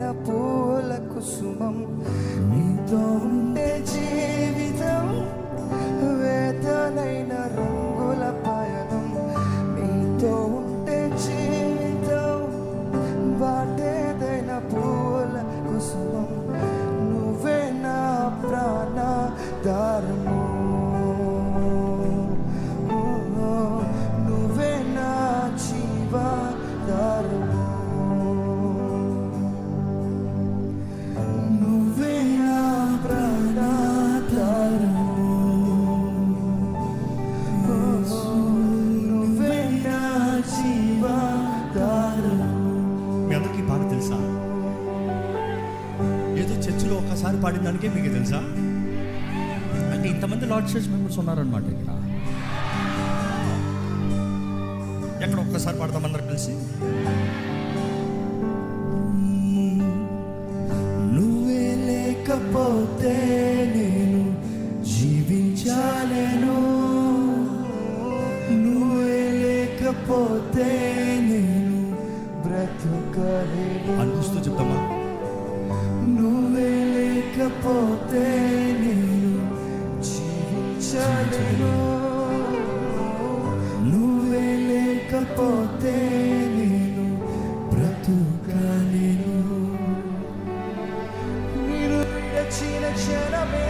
పూల కుసుమం నీతో ఉండే జీవితం వేదనైన రంగుల పయనం నీతో ఉండే జీవితం వాటేదైన పూల కుసుమం నువ్వే నా ప్రాణాధారము నువ్వే నా జీవాధారము ఒక్కసారి పాడిన దానికే మీకు తెలుసా? అంటే ఇంతమంది లార్డ్ చర్చ్ మెంబర్స్ ఉన్నారనమాట ఇక్కడ. ఎక్కడ ఒక్కసారి పాడతాం అందరు కలిసి. నువ్వే లేకపోతే నేను జీవించలేను, నువ్వే లేకపోతే నేను బ్రతుకలేను అనిపిస్తూ చెప్తామా? నువ్వే లేకపోతే నేను జీవించలేను, నువ్వే లేకపోతే నేను బ్రతుకలేను. నేను విడచిన క్షణమే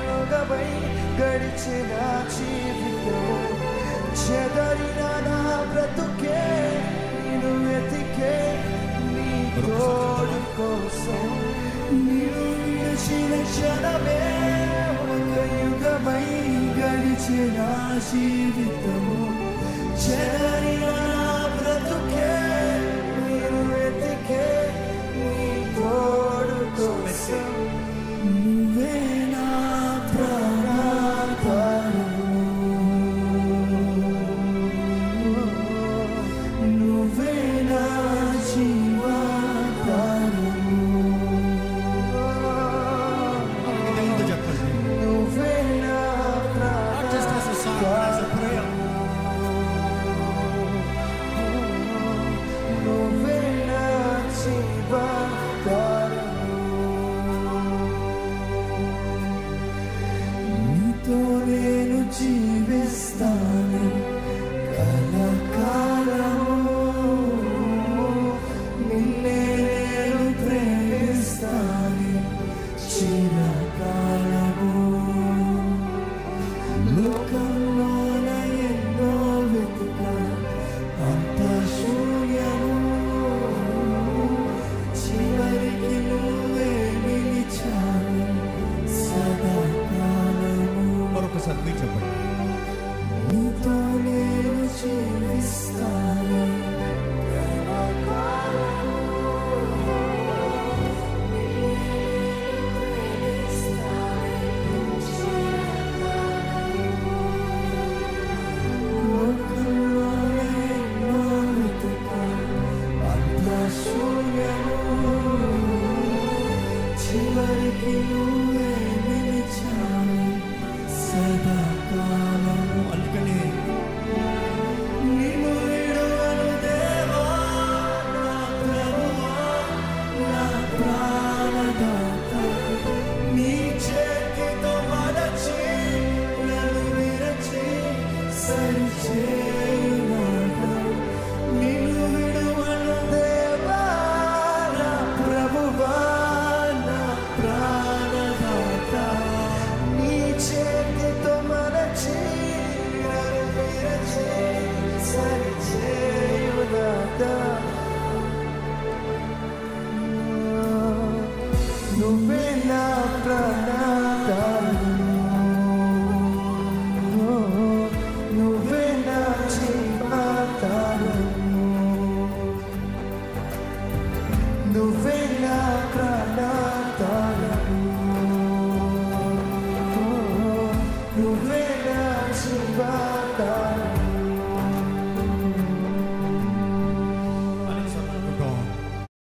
యోగమై గడిచిన జీవితం చెదరిన నా బ్రతుకే నేను వెతికే నీ తోడు కోసం. నేను విడచిన క్షణమే ఒక యుగమై గడిచిన జీవితము చెదరిన నా బ్రతుకే నేను వెతికే నీ తోడు కోసం. నువ్వే నా ప్రాణాధారము, నువ్వే నా జీవాధారము, నువ్వే నా ప్రాణాధారము, నువ్వే నా జీవాధారము. నీతో నేను జీవిస్తాను కలకాలము, నిన్నే నేను ప్రేమిస్తాను చిరకాలము. లోకంలోన ఎన్నో వెతుకా అంత శూన్యము, చివరికి నువ్వే నిలిచావు సదాకాలము. మరొకసారి మీరు చెప్పండి. నీతో నేను జీవిస్తాను కలకాలము, లోకంలోన ఎన్నో వెతుకా అంత శూన్యము, చివరికి నువ్వే